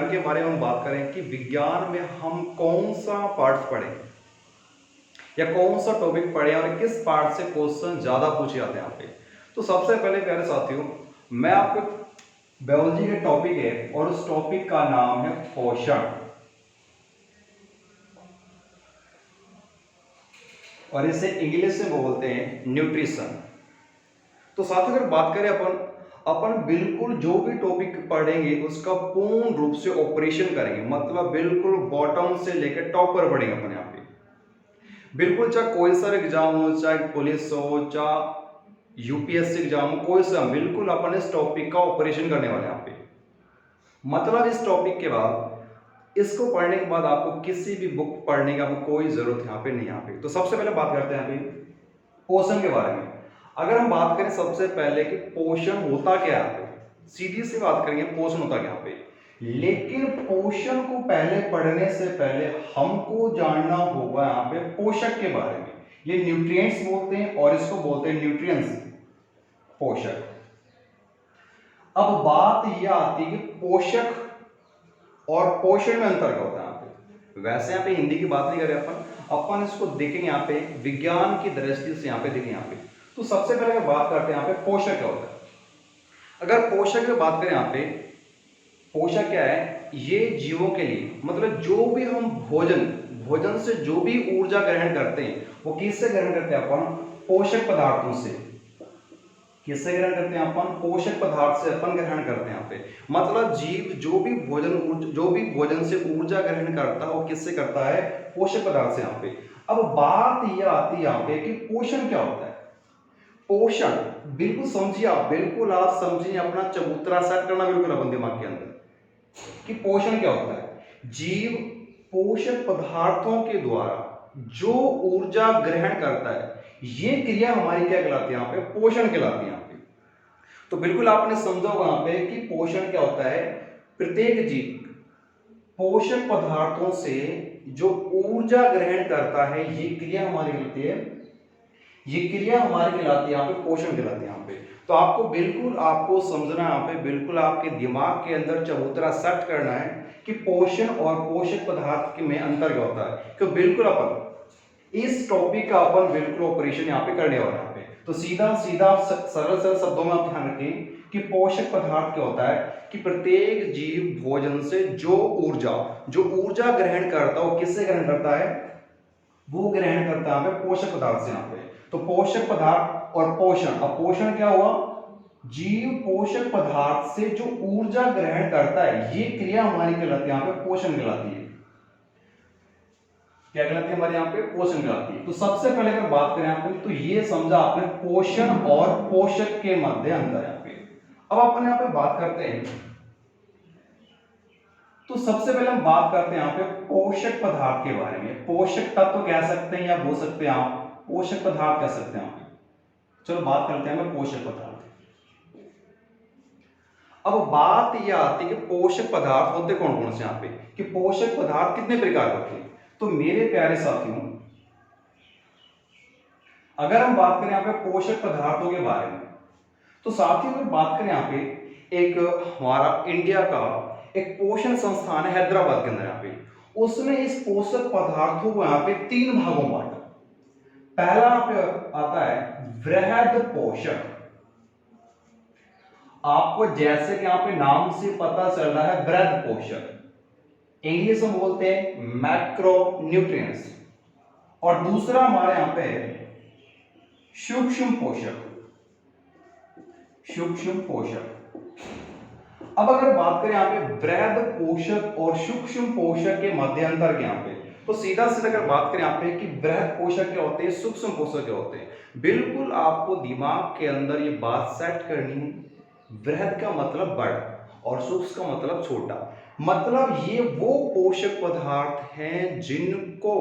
विज्ञान के बारे में हम बात करें कि विज्ञान में हम कौन सा पार्ट पढ़ें या कौन सा टॉपिक पढ़ें और किस पार्ट से क्वेश्चन ज़्यादा पूछे जाते हैं यहाँ पे। तो सबसे पहले प्यारे साथियों, मैं आपको बायोलॉजी के टॉपिक है और उस टॉपिक का नाम है पोषण, और इसे इंग्लिश में बोलते हैं न्यूट्रिशन। तो साथियों अगर बात करें अपन बिल्कुल जो भी टॉपिक पढ़ेंगे उसका पूर्ण रूप से ऑपरेशन करेंगे, मतलब बिल्कुल बॉटम से लेकर टॉप पर पढ़ेंगे अपन यहाँ पे। बिल्कुल चाहे कोई सा एग्जाम हो, चाहे पुलिस हो, चाहे यूपीएससी एग्जाम हो, कोई सा, बिल्कुल अपन इस टॉपिक का ऑपरेशन करने वाले यहाँ पे। मतलब इस टॉपिक के बाद, इसको पढ़ने के बाद आपको किसी भी बुक पढ़ने की आपको कोई जरूरत यहाँ पे नहीं। यहाँ पे तो सबसे पहले बात करते हैं यहाँ पे पोषण के बारे में। अगर हम बात करें सबसे पहले कि पोषण होता क्या है, सीधी सी बात करेंगे पोषण होता क्या पे। लेकिन पोषण को पहले पढ़ने से पहले हमको जानना होगा यहाँ पे पोषक के बारे में। ये न्यूट्रिएंट्स बोलते हैं और इसको बोलते हैं न्यूट्रिएंट्स, पोषक। अब बात यह आती है कि पोषक और पोषण में अंतर क्या होता है यहाँ पे। वैसे यहाँ पे हिंदी की बात नहीं करें अपन इसको देखेंगे यहाँ पे विज्ञान की दृष्टि से, यहाँ पे देखेंगे यहाँ पे। तो सबसे पहले अगर बात करते हैं यहाँ पे पोषक क्या होता है। अगर पोषक की बात करें यहाँ पे, पोषक क्या है, ये जीवों के लिए, मतलब जो भी हम भोजन से जो भी ऊर्जा ग्रहण करते हैं वो किससे ग्रहण करते हैं अपन, पोषक पदार्थों से। किससे ग्रहण करते हैं अपन, पोषक पदार्थ से अपन ग्रहण करते हैं यहाँ पे। मतलब जीव जो भी भोजन से ऊर्जा ग्रहण करता है वो किससे करता है, पोषक पदार्थ से यहाँ पे। अब बात यह आती है यहाँ पे कि पोषण क्या होता है। पोषण बिल्कुल समझिए आप समझिए, अपना चबूतरा सेट करना बिल्कुल अपन दिमाग के अंदर कि पोषण क्या होता है। जीव पोषक पदार्थों के द्वारा जो ऊर्जा ग्रहण करता है, ये क्रिया हमारी क्या कहलाती है यहाँ पे, पोषण कहलाती है यहाँ पे। तो बिल्कुल आपने समझा होगा यहाँ पे कि पोषण क्या होता है। प्रत्येक जीव पोषक पदार्थों से जो ऊर्जा ग्रहण करता है, ये क्रिया हमारी कहलाती है, ये क्रिया हमारी कहलाती है यहाँ पे पोषण कहलाती है यहाँ पे। तो आपको समझना यहाँ पे, बिल्कुल आपके दिमाग के अंदर चबूतरा सेट करना है कि पोषण और पोषक पदार्थ में अंतर क्या होता है। तो बिल्कुल अपन इस टॉपिक का बिल्कुल ऑपरेशन यहाँ पे करने वाले यहाँ पे। तो सीधा सरल शब्दों में आप ध्यान रखें कि पोषक पदार्थ क्या होता है कि प्रत्येक जीव भोजन से जो ऊर्जा ग्रहण करता है वो किससे ग्रहण करता है, वो ग्रहण करता है पोषक पदार्थ से यहाँ पे। तो पोषक पदार्थ और पोषण, अब पोषण क्या हुआ, जीव पोषक पदार्थ से जो ऊर्जा ग्रहण करता है, ये क्रिया हमारी कहलाती है यहाँ पे पोषण कहलाती है। क्या कहलाती है हमारे यहाँ पे, पोषण कहलाती है। तो सबसे पहले अगर बात करें यहाँ पे, तो ये समझा आपने पोषण और पोषक के मध्य अंतर यहाँ पे। अब अपन यहाँ पे बात करते हैं, तो सबसे पहले हम बात करते हैं यहाँ पे पोषक पदार्थ के बारे में। पोषक तत्व कह सकते हैं या बोल सकते हैं आप पोषक पदार्थ कह सकते हैं आप। चलो बात करते हैं पोषक पदार्थ। अब बात यह आती है कि पोषक पदार्थ होते कौन कौन से यहाँ पे, कि पोषक पदार्थ कितने प्रकार के होते हैं। तो मेरे प्यारे साथियों, अगर हम बात करें यहाँ पे पोषक पदार्थों के बारे में, तो साथियों अगर बात करें यहाँ पे, एक हमारा इंडिया का एक पोषण संस्थान है हैदराबाद के अंदर यहाँ पे, उसने इस पोषक पदार्थों को यहाँ पे 3 भागों में बांटा। पहला यहाँ पे आता है वृहद पोषक। आपको जैसे कि यहाँ पे नाम से पता चल रहा है वृहद पोषक, इंग्लिश में बोलते हैं मैक्रो न्यूट्रिएंट्स। और दूसरा हमारे यहां पे है सूक्ष्म पोषक। सूक्ष्म पोषक। अब अगर बात करें यहां पे वृहद पोषक और सूक्ष्म पोषक के मध्य अंतर के यहां पे, तो सीधा अगर बात करें यहां पे कि वृहद पोषक क्या होते हैं, सूक्ष्म पोषक क्या होते हैं, बिल्कुल आपको दिमाग के अंदर ये बात सेट करनी है। वृहद का मतलब बड़ा और सूक्ष्म का मतलब छोटा। मतलब ये वो पोषक पदार्थ हैं जिनको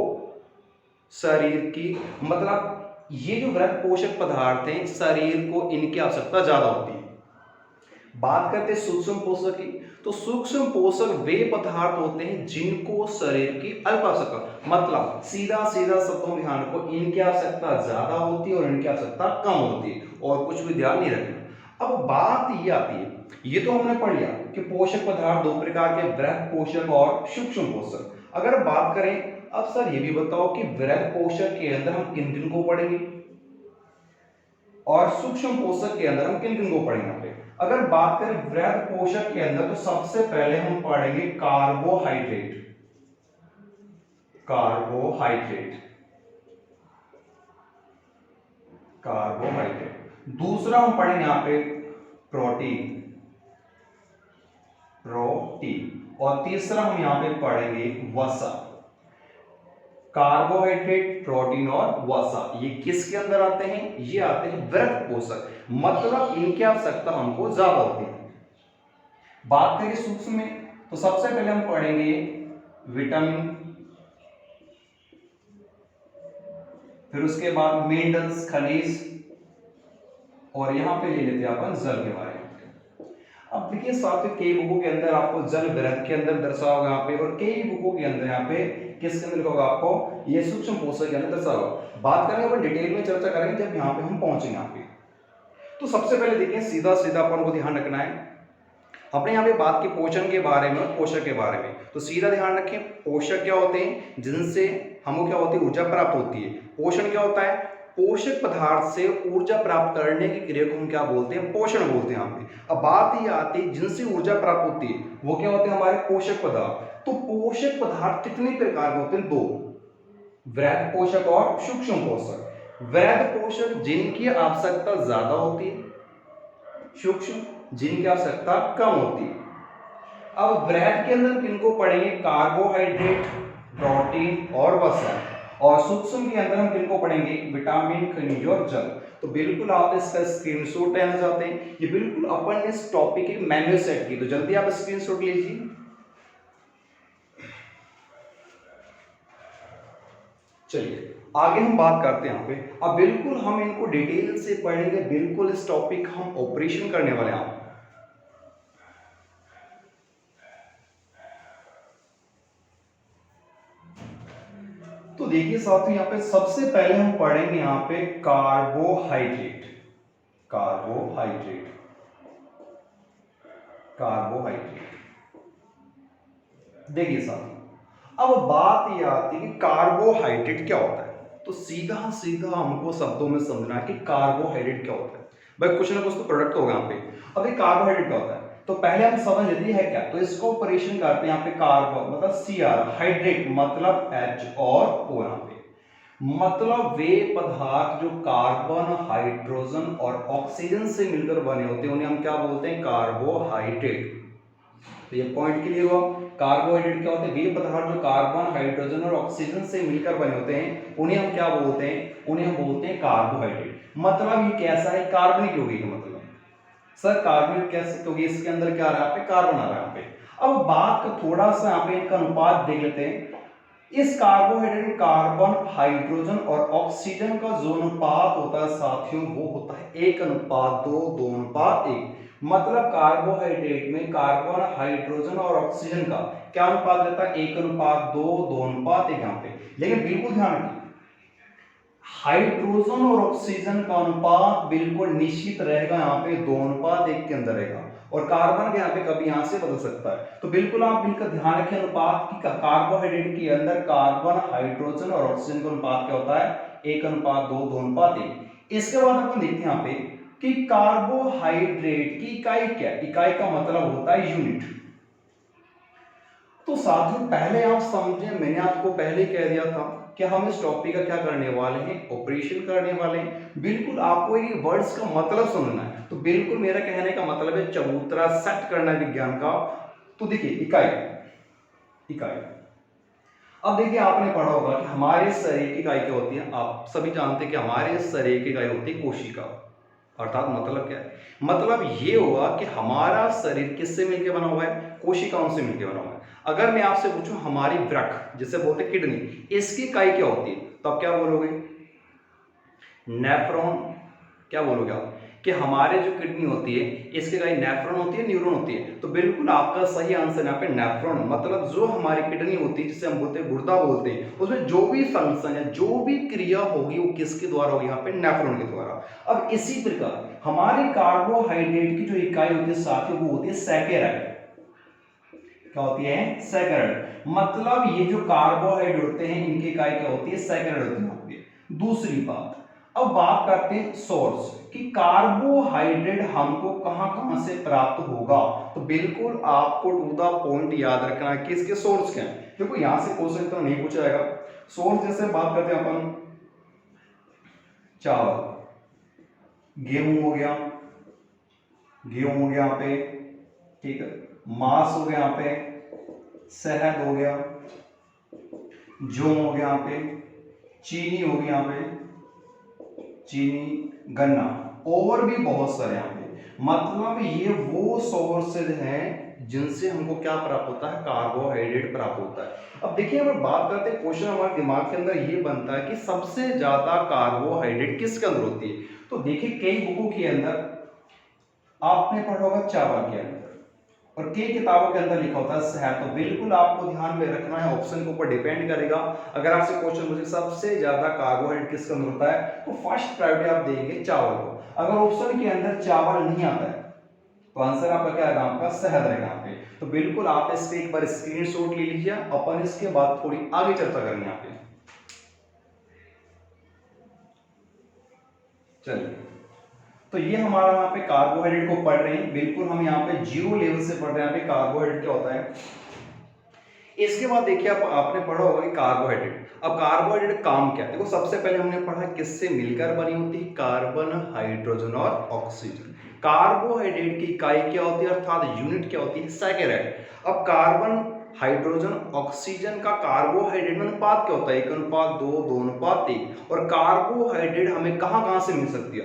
शरीर की, मतलब ये जो वृहद पोषक पदार्थ हैं शरीर को इनकी आवश्यकता ज्यादा होती है। बात करते हैं सूक्ष्म पोषक की, तो सूक्ष्म पोषक वे पदार्थ होते हैं जिनको शरीर की अल्प आवश्यकता, मतलब सीधा शब्दों में ध्यान रखो, इनकी आवश्यकता ज्यादा होती है और इनकी आवश्यकता कम होती है, और कुछ भी ध्यान नहीं रखना। अब बात ये आती है, ये तो हमने पढ़ लिया कि पोषक पदार्थ दो प्रकार के, वृहद पोषक और सूक्ष्म पोषक। अगर बात करें, अब सर ये भी बताओ कि वृहद पोषक के अंदर हम किन किन को पढ़ेंगे और सूक्ष्म पोषक के अंदर हम किन किन को पढ़ेंगे। यहाँ पे अगर बात करें वृहद पोषक के अंदर, तो सबसे पहले हम पढ़ेंगे कार्बोहाइड्रेट। कार्बोहाइड्रेट कार्बोहाइड्रेट दूसरा हम पढ़ेंगे यहाँ पे प्रोटीन। और तीसरा हम यहाँ पे पढ़ेंगे वसा। कार्बोहाइड्रेट, प्रोटीन और वसा, ये किसके अंदर आते हैं? ये आते हैं वृहद पोषक, मतलब इनकी आवश्यकता हमको ज्यादा होती है। बात करें सूक्ष्म में, तो सबसे पहले हम पढ़ेंगे विटामिन, फिर उसके बाद मिनरल्स, खनिज, और यहां पे ले लेते हैं अपन जल के बारे में। अब देखिए साथियों, कई बुकों के अंदर आपको जल वृहद के अंदर दर्शाया होगा यहाँ पे, और कई बुकों के अंदर यहाँ पे किसके अंदर लिखा होगा आपको, ये सूक्ष्म पोषक के अंदर दर्शाया होगा। बात करेंगे अपन डिटेल में चर्चा करेंगे जब यहाँ पे हम पहुंचेंगे यहाँ पे। तो सबसे पहले देखिए, सीधा सीधा अपन को ध्यान रखना है, अपने यहाँ पे बात की पोषण के बारे में और पोषक के बारे में। तो सीधा ध्यान रखें, पोषक क्या होते हैं? जिनसे हमको क्या होती है? ऊर्जा प्राप्त होती है। पोषण क्या होता है? पोषक पदार्थ से ऊर्जा प्राप्त करने की क्रिया को हम क्या बोलते हैं? पोषण बोलते हैं यहाँ पे। अब बात ये आती है, जिनसे ऊर्जा प्राप्त होती है वो क्या होते हैं? हमारे पोषक पदार्थ। तो पोषक पदार्थ कितने प्रकार के होते हैं? दो, वृहद पोषक और सूक्ष्म पोषक। वृहद पोषक जिनकी आवश्यकता ज्यादा होती है, सूक्ष्म जिनकी आवश्यकता कम होती है। अब वृहद के अंदर किनको पढ़ेंगे? कार्बोहाइड्रेट, प्रोटीन और वसा। और सूक्ष्म के अंदर हम किनको पढ़ेंगे? विटामिन, खनिज और जल। तो बिल्कुल आप इसका स्क्रीनशॉट लेना चाहते हैं, ये बिल्कुल अपन ने इस टॉपिक की मैन्यू सेट की, तो जल्दी आप स्क्रीनशॉट लीजिए। चलिए आगे हम बात करते हैं यहाँ पे। अब बिल्कुल हम इनको डिटेल से पढ़ेंगे, बिल्कुल इस टॉपिक हम ऑपरेशन करने वाले हैं। तो देखिए साथियों, यहाँ पे सबसे पहले हम पढ़ेंगे यहाँ पे कार्बोहाइड्रेट। कार्बोहाइड्रेट देखिए साथियों, अब बात ये आती है कि कार्बोहाइड्रेट क्या होता है। तो सीधा सीधा हमको शब्दों में समझना है कि कार्बोहाइड्रेट क्या होता है। भाई कुछ ना कुछ तो प्रोडक्ट होगा यहाँ पे। अब ये कार्बोहाइड्रेट क्या होता है, तो पहले हम समझ लेते हैं क्या। तो इसको ऑपरेशन करते हैं यहाँ पे, कार्बो मतलब Cr, हाइड्रेट मतलब H और O यहाँ पे, मतलब वे पदार्थ जो कार्बन, हाइड्रोजन और ऑक्सीजन से मिलकर बने होते हैं उन्हें हम क्या बोलते हैं? कार्बोहाइड्रेट। तो ये पॉइंट क्लियर हुआ। कार्बोहाइड्रेट क्या होते हैं? वे पदार्थ जो कार्बन, हाइड्रोजन और ऑक्सीजन से मिलकर बने होते हैं उन्हें हम क्या बोलते हैं? उन्हें हम बोलते हैं कार्बोहाइड्रेट। मतलब ये कैसा है? कार्बनिक यौगिक। मतलब सर कार्बनिक कैसे? क्योंकि इसके अंदर क्या आ रहा है? यहाँ पे कार्बन आ रहा है यहाँ पे। अब बात का थोड़ा सा यहाँ पे इनका अनुपात देख लेते हैं। इस कार्बोहाइड्रेट में कार्बन, हाइड्रोजन और ऑक्सीजन का जो अनुपात होता है साथियों, वो होता है 1:2, 2:1। मतलब कार्बोहाइड्रेट में कार्बन, हाइड्रोजन और ऑक्सीजन का क्या अनुपात रहता है? 1:2, 2:1 यहाँ पे। लेकिन बिल्कुल ध्यान रखिए, हाइड्रोजन और ऑक्सीजन का अनुपात बिल्कुल निश्चित रहेगा, यहाँ पे 2:1 के अंदर रहेगा। और कार्बन के यहाँ पे कभी यहाँ से बदल सकता है। तो बिल्कुल आप इनका ध्यान रखें अनुपात की। कार्बोहाइड्रेट के अंदर कार्बन, हाइड्रोजन और ऑक्सीजन का अनुपात क्या होता है? 1:2, 2:1। इसके बाद अपन देखते हैं यहाँ पे कि कार्बोहाइड्रेट की इकाई क्या है? इकाई का मतलब होता है यूनिट। तो साथियों पहले आप समझे, मैंने आपको पहले कह दिया था कि हम इस टॉपिक का क्या करने वाले हैं? ऑपरेशन करने वाले हैं। बिल्कुल आपको ये वर्ड्स का मतलब समझना है। तो बिल्कुल मेरा कहने का मतलब है चबूतरा सेट करना है विज्ञान का। तो देखिए इकाई अब देखिए, आपने पढ़ा होगा कि हमारे शरीर की इकाई क्या होती है। आप सभी जानते हैं कि हमारे शरीर की इकाई होती है कोशिका। अर्थात मतलब क्या है? मतलब ये हुआ कि हमारा शरीर किससे मिलकर बना हुआ है? कोशिकाओं से मिलकर बना हुआ है। अगर मैं आपसे पूछूं हमारी वृक्क, जिसे बोलते हैं किडनी, इसकी इकाई क्या होती है? तो आप क्या बोलोगे? नेफ्रॉन। क्या बोलोगे आप? कि हमारे जो किडनी होती है इसके कहीं नेफ्रॉन होती है, न्यूरॉन होती है। तो बिल्कुल आपका सही आंसर यहाँ पे नेफ्रॉन, मतलब जो हमारी किडनी होती है जिसे हम बोलते हैं गुर्दा बोलते हैं, उसमें जो भी फंक्शन है, जो भी क्रिया होगी वो किसके द्वारा होगी, यहाँ पे नेफ्रॉन के द्वारा। अब इसी प्रकार हमारे कार्बोहाइड्रेट की जो इकाई होती है साथियों वो होती है सैकेराइड। क्या होती है? सैकेराइड। मतलब ये जो कार्बोहाइड्रेट होते हैं इनकी इकाई क्या होती है? सैकेराइड होती है। दूसरी बात, अब बात करते हैं सोर्स कि कार्बोहाइड्रेट हमको कहां कहां से प्राप्त होगा। तो बिल्कुल आपको टू द पॉइंट याद रखना है कि इसके सोर्स क्या है। देखो यहां से क्वेश्चन तो नहीं पूछा जाएगा। सोर्स जैसे बात करते हैं अपन, चावल, गेहूं हो गया, गेहूं हो गया यहाँ पे, ठीक है, मांस हो गया यहाँ पे, शहद हो गया, जौ हो गया यहाँ पे, चीनी हो गई यहाँ पे, चीनी, गन्ना, और भी बहुत सारे यहाँ पे। मतलब ये वो सोर्सेज हैं जिनसे हमको क्या प्राप्त होता है? कार्बोहाइड्रेट प्राप्त होता है। अब देखिए अगर बात करते हैं, क्वेश्चन हमारे दिमाग के अंदर ये बनता है कि सबसे ज्यादा कार्बोहाइड्रेट किसके अंदर होती है। तो देखिए कई बुकों के अंदर आपने पढ़ा होगा चावल के अंदर, और कई किताबों के अंदर लिखा होता है शहद। तो बिल्कुल आपको ध्यान में रखना है, ऑप्शन के ऊपर डिपेंड करेगा। अगर आपसे क्वेश्चन पूछे सबसे ज्यादा कार्बोहाइड्रेट किसके अंदर होता है, तो फर्स्ट प्रायोरिटी आप देंगे चावल को। अगर ऑप्शन के अंदर चावल नहीं आता है तो आंसर आपका क्या रहेगा? आपका शहद रहेगा यहाँ पे। तो बिल्कुल आप इसके एक बार स्क्रीनशॉट ले लीजिए, अपन इसके बाद थोड़ी आगे चर्चा करेंगे यहाँ पे। चलिए, तो ये हमारा यहाँ पे कार्बोहाइड्रेट को पढ़ रहे हैं। बिल्कुल हम यहाँ पे जीरो लेवल से पढ़ रहे हैं यहाँ पे कार्बोहाइड्रेट क्या होता है। इसके बाद देखिए आपने पढ़ा होगा कि कार्बोहाइड्रेट, अब कार्बोहाइड्रेट काम क्या है। देखो सबसे पहले हमने पढ़ा किससे मिलकर बनी होती है? कार्बन, हाइड्रोजन और ऑक्सीजन। कार्बोहाइड्रेट की इकाई क्या होती है, अर्थात यूनिट क्या होती है? सैकेराइड। अब कार्बन, हाइड्रोजन, ऑक्सीजन का कार्बोहाइड्रेट में अनुपात क्या होता है? 1:2, 2:1। और कार्बोहाइड्रेट हमें कहां कहां से मिल सकती है?